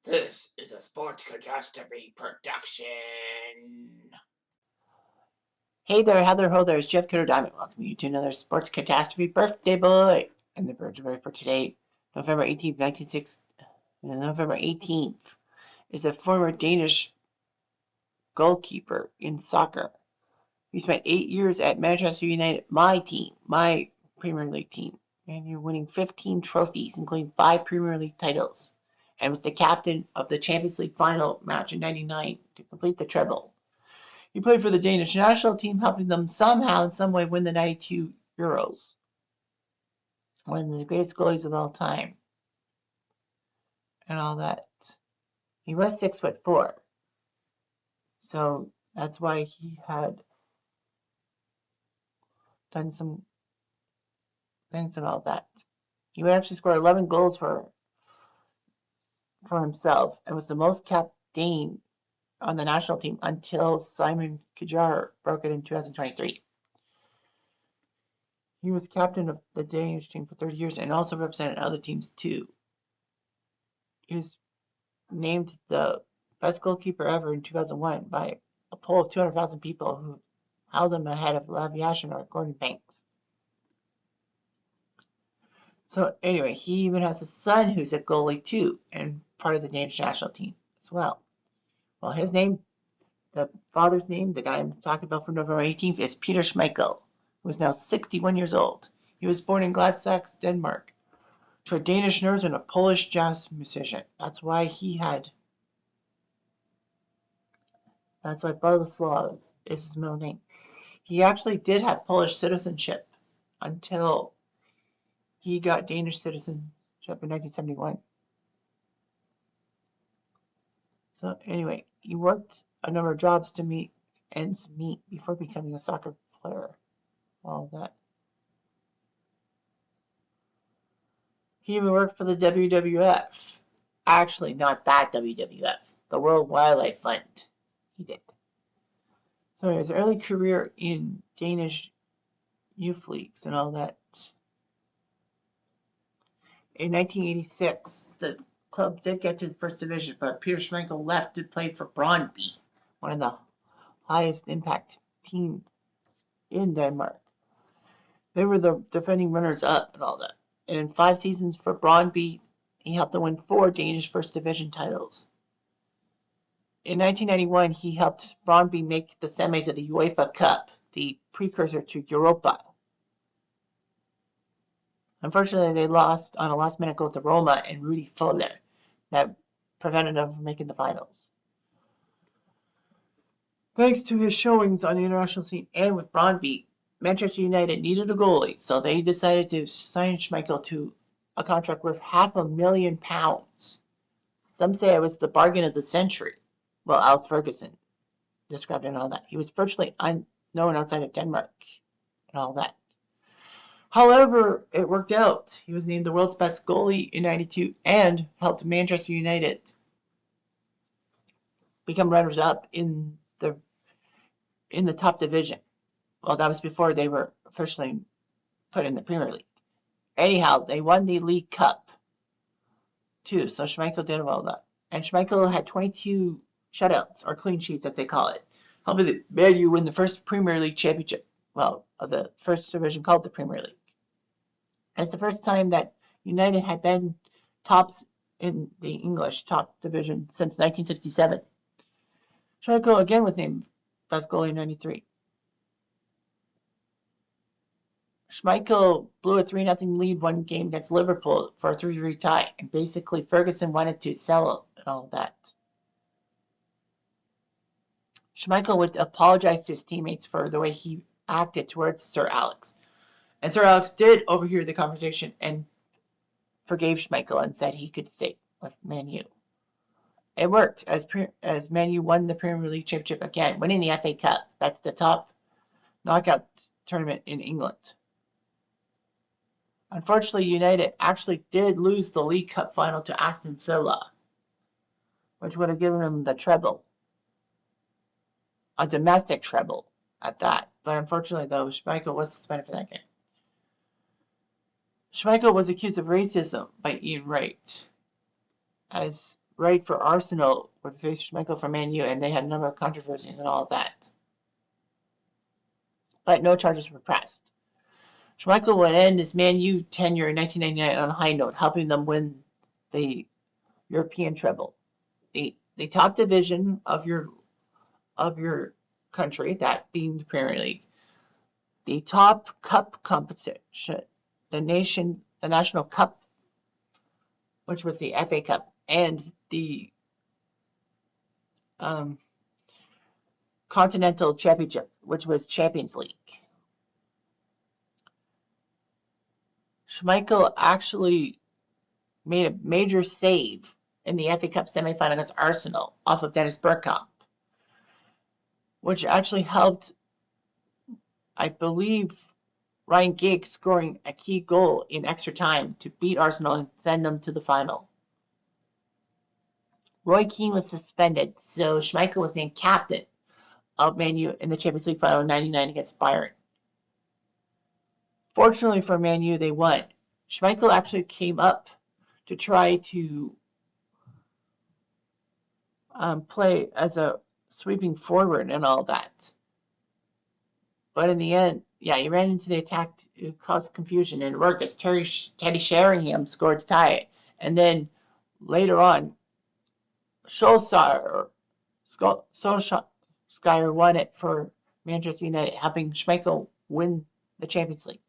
This is a Sports Catastrophe production. Hey there, Heather Ho there, it's Jeff Cutter Diamond. Welcome you to another Sports Catastrophe Birthday Boy. And the birthday for today, November 18th, 1960, November 18th, is a former Danish goalkeeper in soccer. He spent 8 years at Manchester United, my team, my Premier League team. And you're winning 15 trophies, including 5 Premier League titles. And was the captain of the Champions League final match in '99 to complete the treble. He played for the Danish national team, helping them somehow in some way win the '92 Euros. One of the greatest goalies of all time. And all that. He was 6'4". So that's why he had done some things and all that. He would actually score 11 goals for himself and was the most capped Dane on the national team until Simon Kjær broke it in 2023. He was captain of the Danish team for 30 years and also represented other teams too. He was named the best goalkeeper ever in 2001 by a poll of 200,000 people who held him ahead of Lev Yashin or Gordon Banks. So anyway, he even has a son who's a goalie too and part of the Danish national team as well. Well, his name, the father's name, the guy I'm talking about from November 18th, is Peter Schmichael, who is now 61 years old. He was born in Gladsaxe, Denmark, to a Danish nurse and a Polish jazz musician. That's why Boleslav is his middle name. He actually did have Polish citizenship until he got Danish citizenship in 1971. So anyway, he worked a number of jobs to meet ends meet before becoming a soccer player. All that. He even worked for the WWF. Actually, not that WWF, the World Wildlife Fund. He did. So his early career in Danish youth leagues and all that. In 1986, the club did get to the first division, but Peter Schmeichel left to play for Brøndby, one of the highest impact teams in Denmark. They were the defending runners-up and all that. And in 5 seasons for Brøndby, he helped them win 4 Danish first division titles. In 1991, he helped Brøndby make the semis of the UEFA Cup, the precursor to Europa. Unfortunately, they lost on a last-minute goal to Roma and Rudi Völler that prevented them from making the finals. Thanks to his showings on the international scene and with Brøndby, Manchester United needed a goalie, so they decided to sign Schmeichel to a contract worth £500,000. Some say it was the bargain of the century. Well, Alex Ferguson described it and all that. He was virtually unknown outside of Denmark and all that. However, it worked out. He was named the world's best goalie in '92 and helped Manchester United become runners-up in the top division. Well, that was before they were officially put in the Premier League. Anyhow, they won the League Cup too, so Schmeichel did well that. And Schmeichel had 22 shutouts, or clean sheets as they call it, helping the ManU win the first Premier League championship. Well, of the first division called the Premier League. And it's the first time that United had been tops in the English top division since 1967. Schmeichel again was named best goalie in '93. Schmeichel blew a 3-0 lead one game against Liverpool for a 3-3 tie, and basically Ferguson wanted to sell and all that. Schmeichel would apologize to his teammates for the way he acted towards Sir Alex. And Sir Alex did overhear the conversation and forgave Schmeichel and said he could stay with ManU. It worked as ManU won the Premier League championship again, winning the FA Cup. That's the top knockout tournament in England. Unfortunately, United actually did lose the League Cup final to Aston Villa, which would have given them the treble. A domestic treble at that. But unfortunately, though, Schmeichel was suspended for that game. Schmeichel was accused of racism by Ian Wright, as right for Arsenal would face Schmichael for ManU, and they had a number of controversies and all of that. But no charges were pressed. Schmeichel would end his ManU tenure in 1999 on a high note, helping them win the European treble, the top division of your country, that being the Premier League, the top cup competition, the national cup, which was the FA Cup, and the Continental Championship, which was Champions League. Schmeichel actually made a major save in the FA Cup semifinal against Arsenal off of Dennis Bergkamp, which actually helped, I believe, Ryan Giggs scoring a key goal in extra time to beat Arsenal and send them to the final. Roy Keane was suspended, so Schmeichel was named captain of ManU in the Champions League final in '99 against Bayern. Fortunately for ManU, they won. Schmeichel actually came up to try to play as a sweeping forward and all that. But in the end, he ran into the attack to cause confusion, and it worked as Teddy Sheringham scored to tie it. And then later on, Solskjaer won it for Manchester United, helping Schmeichel win the Champions League.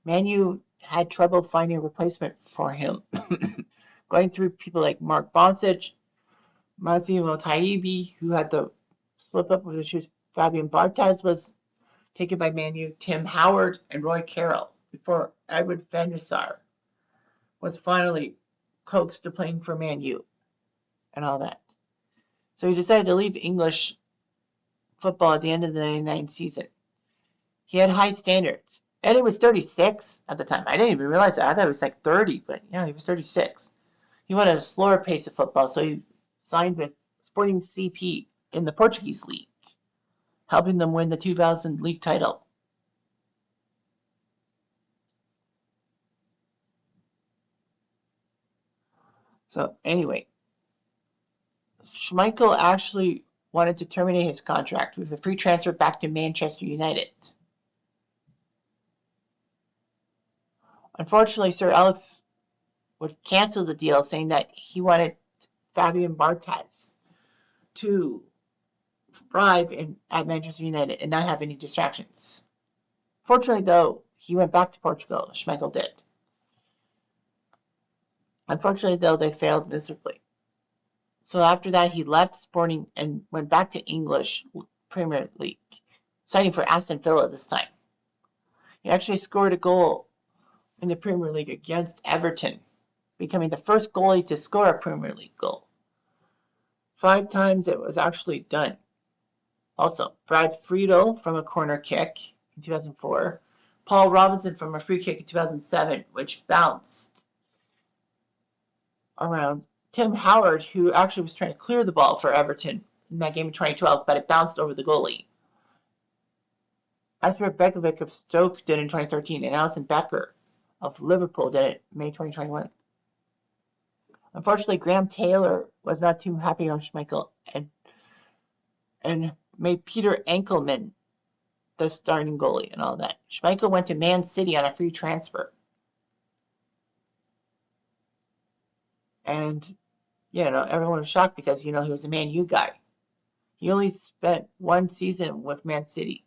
ManU had trouble finding a replacement for him, going through people like Mark Boncic, Massimo Taibi, who had the slip up with the shoes. Fabian Barthez was taken by ManU, Tim Howard, and Roy Carroll, before Edward van der Sar was finally coaxed to playing for ManU and all that. So he decided to leave English football at the end of the '99 season. He had high standards, and he was 36 at the time. I didn't even realize that. I thought he was like 30, but yeah, he was 36. He wanted a slower pace of football, so he signed with Sporting CP in the Portuguese league, helping them win the 2000 league title. So anyway, Schmeichel actually wanted to terminate his contract with a free transfer back to Manchester United. Unfortunately, Sir Alex would cancel the deal, saying that he wanted Fabian Barthez to thrive at Manchester United and not have any distractions. Fortunately, though, he went back to Portugal. Schmeichel did. Unfortunately, though, they failed miserably. So after that, he left Sporting and went back to English Premier League, signing for Aston Villa this time. He actually scored a goal in the Premier League against Everton, becoming the first goalie to score a Premier League goal. 5 times it was actually done. Also, Brad Friedel from a corner kick in 2004, Paul Robinson from a free kick in 2007, which bounced around. Tim Howard, who actually was trying to clear the ball for Everton in that game in 2012, but it bounced over the goalie. Asper Begovic of Stoke did in 2013, and Alison Becker of Liverpool did it in May 2021. Unfortunately, Graham Taylor was not too happy on Schmeichel and made Peter Enkelman the starting goalie and all that. Schmeichel went to Man City on a free transfer. And, everyone was shocked because, he was a Man U guy. He only spent 1 season with Man City.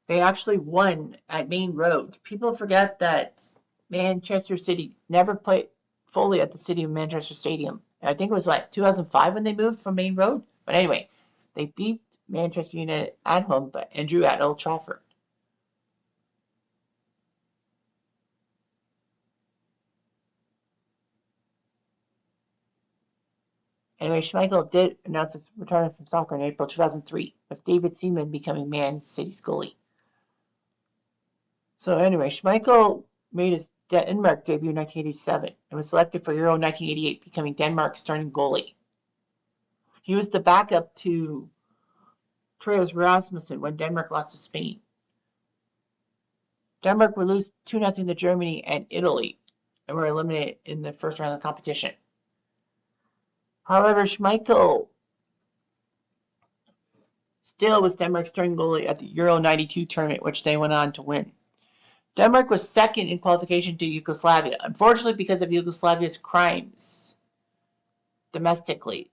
They actually won at Main Road. People forget that Manchester City never played fully at the City of Manchester Stadium. I think it was 2005 when they moved from Main Road. But anyway, they beat Manchester United at home and drew at Old Trafford. Anyway, Schmeichel did announce his retirement from soccer in April 2003, with David Seaman becoming Man City's goalie. So anyway, Schmeichel made his Denmark debut in 1987 and was selected for Euro 1988, becoming Denmark's starting goalie. He was the backup to Troels Rasmussen when Denmark lost to Spain. Denmark would lose 2-0 to Germany and Italy, and were eliminated in the first round of the competition. However, Schmichael still was Denmark's starting goalie at the Euro 92 tournament, which they went on to win. Denmark was second in qualification to Yugoslavia. Unfortunately, because of Yugoslavia's crimes domestically,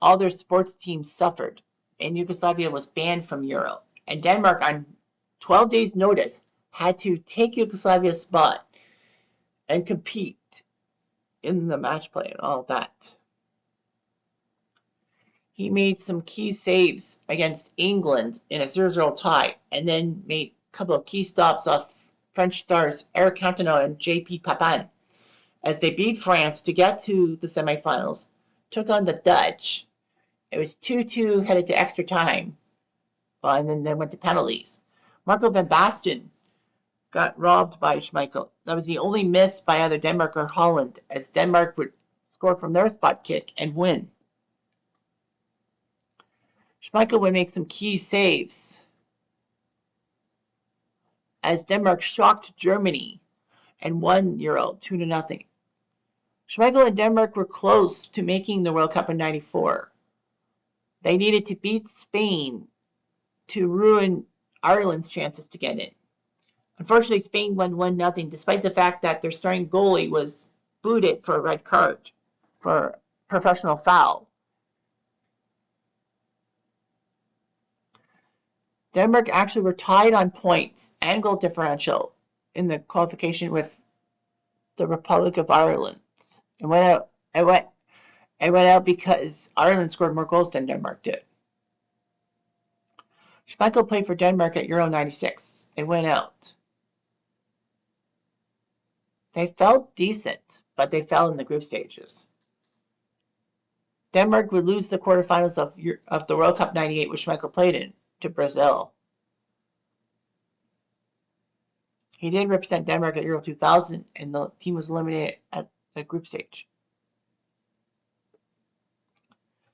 all their sports teams suffered, and Yugoslavia was banned from Euro. And Denmark, on 12 days' notice, had to take Yugoslavia's spot and compete in the match play and all that. He made some key saves against England in a 0-0 tie, and then made a couple of key stops off French stars Eric Cantona and J.P. Papin as they beat France to get to the semifinals, took on the Dutch. It was 2-2 headed to extra time, and then they went to penalties. Marco van Basten got robbed by Schmeichel. That was the only miss by either Denmark or Holland, as Denmark would score from their spot kick and win. Schmeichel would make some key saves as Denmark shocked Germany and won Euro 2-0. Schmeichel and Denmark were close to making the World Cup in '94. They needed to beat Spain to ruin Ireland's chances to get in. Unfortunately, Spain won 1-0, despite the fact that their starting goalie was booted for a red card for professional foul. Denmark actually were tied on points and goal differential in the qualification with the Republic of Ireland. It went out because Ireland scored more goals than Denmark did. Schmeichel played for Denmark at Euro 96. They went out. They felt decent, but they fell in the group stages. Denmark would lose the quarterfinals of the World Cup '98, which Schmeichel played in, to Brazil. He did represent Denmark at Euro 2000, and the team was eliminated at the group stage.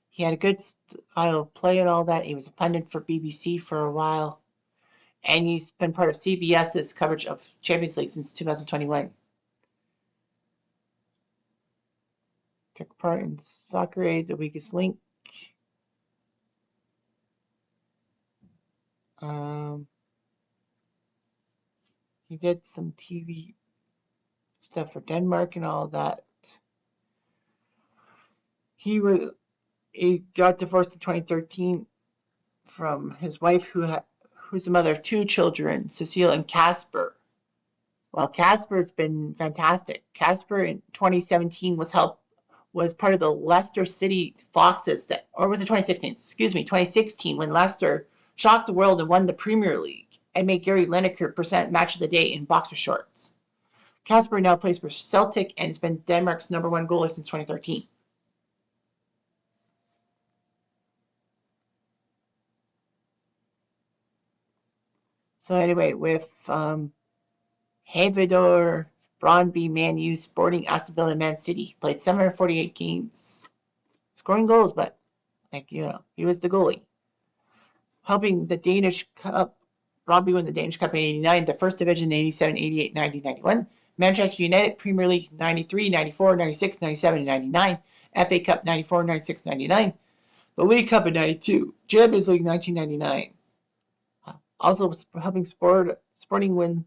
He had a good style of play and all that. He was a pundit for BBC for a while, and he's been part of CBS's coverage of Champions League since 2021. Took part in Soccer Aid, The Weakest Link. He did some TV stuff for Denmark and all that. He got divorced in 2013 from his wife, who's the mother of 2 children, Cecile and Casper. Well, Casper's been fantastic. Casper in 2017 was part of the Leicester City Foxes, or was it 2016? Excuse me, 2016, when Leicester shocked the world and won the Premier League and made Gary Lineker present Match of the Day in boxer shorts. Casper now plays for Celtic and has been Denmark's #1 goalie since 2013. So anyway, with Havidor, Brøndby, ManU, Sporting, Aston Villa, and Man City, he played 748 games, scoring goals, but he was the goalie. Helping the Danish Cup, Brøndby won the Danish Cup in '89, the First Division in '87, '88, '90, '91. Manchester United, Premier League 93, 94, 96, 97, and 99. FA Cup 94, 96, 99. The League Cup in '92. Champions League 1999. Also helping Sporting win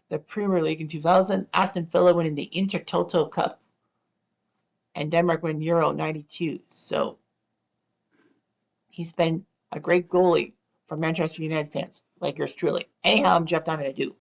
the Premier League in 2000. Aston Villa winning the Intertoto Cup. And Denmark win Euro 92. So he's been a great goalie for Manchester United fans, like yours truly. Anyhow, I'm Jeff Diamond. I do.